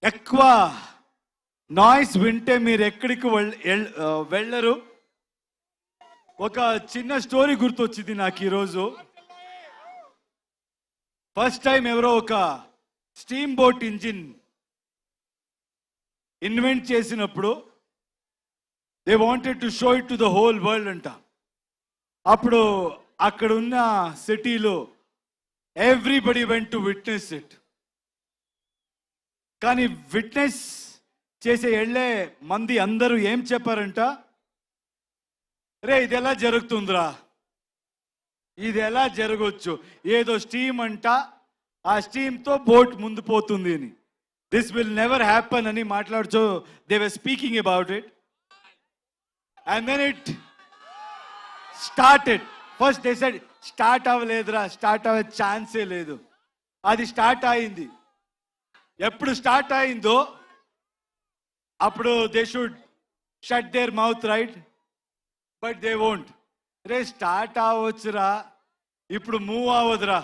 ఎక్కువ నాయిస్ వింటే మీరు ఎక్కడికి వెళ్ళరు. ఒక చిన్న స్టోరీ గుర్తొచ్చింది నాకు ఈరోజు. ఫస్ట్ టైం ఎవరో ఒక స్టీమ్ బోట్ ఇంజిన్ ఇన్వెంట్ చేసినప్పుడు they wanted to show it to the whole world అంట. అప్పుడు అక్కడ ఉన్న సిటీలో everybody went to witness it. కానీ విట్నెస్ చేసే వెళ్ళే మంది అందరూ ఏం చెప్పారంట, రే ఇది ఎలా జరుగుతుందిరా, ఇది ఎలా జరగవచ్చు, ఏదో స్టీమ్ అంట, ఆ స్టీమ్తో బోట్ ముందు పోతుంది అని, దిస్ విల్ నెవర్ హ్యాపన్ అని మాట్లాడుతూ they were speaking about it. And then it started. First they said start అవ్వలేదురా, స్టార్ట్ అవ్వే ఛాన్సే లేదు. అది స్టార్ట్ అయింది. ఎప్పుడు స్టార్ట్ అయిందో అప్పుడు they should shut their mouth, right? But they won't. రే స్టార్ట్ అవ్వచ్చురా, ఇప్పుడు మూవ్ అవ్వదురా,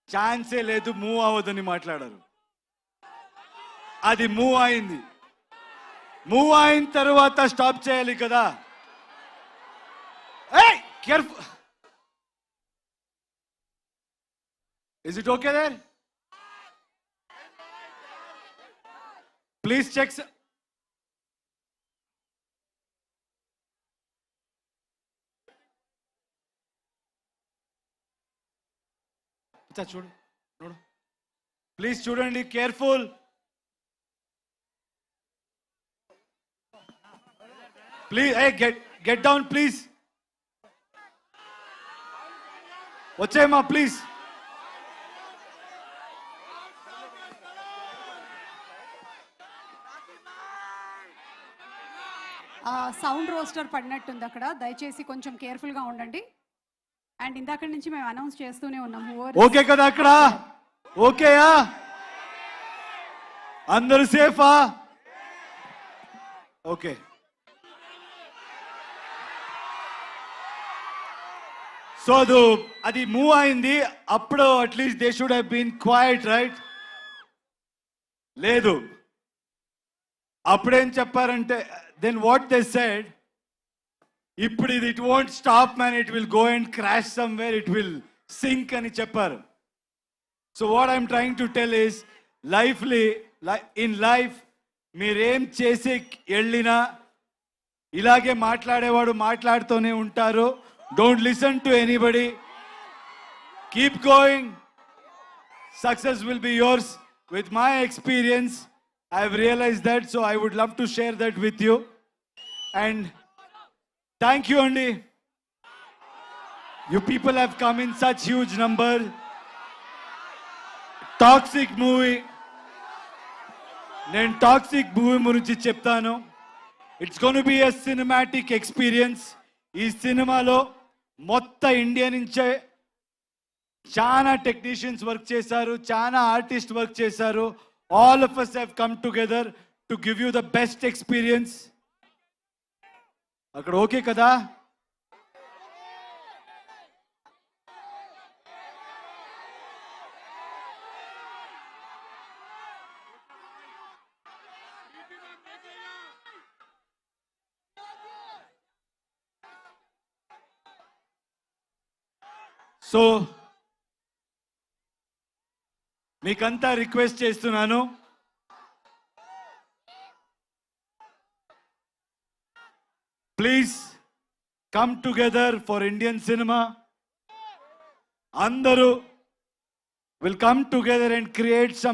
ఛాన్సే లేదు, మూవ్ అవ్వదని మాట్లాడారు. అది మూవ్ అయింది. మూవ్ అయిన తర్వాత స్టాప్ చేయాలి కదా. Careful. Is it okay there? Please check. చూడు చూడు ప్లీజ్, చూడండి, careful. Please get down please. వచ్చేయమ్మా ప్లీజ్. సౌండ్ రోస్టర్ పడినట్టుంది అక్కడ, దయచేసి కొంచెం కేర్ఫుల్గా ఉండండి. అండ్ ఇందాక నుంచి మేము అనౌన్స్ చేస్తూనే ఉన్నాము. ఓకే కదా అక్కడ? ఓకేయా? అందరూ సేఫా? ఓకే. సో అది మూవ్ అయింది. అప్పుడు at least they should have been quiet, right? లేదు. అప్పుడేం చెప్పారంటే, దెన్ వాట్ దే సెడ్, ఇప్పుడు ఇది it won't stop man, it will go and crash somewhere, it will sink అని చెప్పారు. So what I'm trying to tell is, in life మీరేం చేసి వెళ్ళినా ఇలాగే మాట్లాడేవాడు మాట్లాడుతూనే ఉంటారు. Don't listen to anybody, keep going, success will be yours. With my experience, I've realized that, so I would love to share that with you. And thank you, Andy. You people have come in such huge number. Toxic movie. Nen toxic movie gurinchi cheptanu. It's going to be a cinematic experience. Ee cinema lo motta India nunche చాలా technicians work చేశారు, చాలా artist work చేశారు. All of us have come together to give you the best experience. అక్కడ okay కదా? So మీకంతా request చేస్తున్నాను, please come together for Indian cinema. అందరూ will come together and create some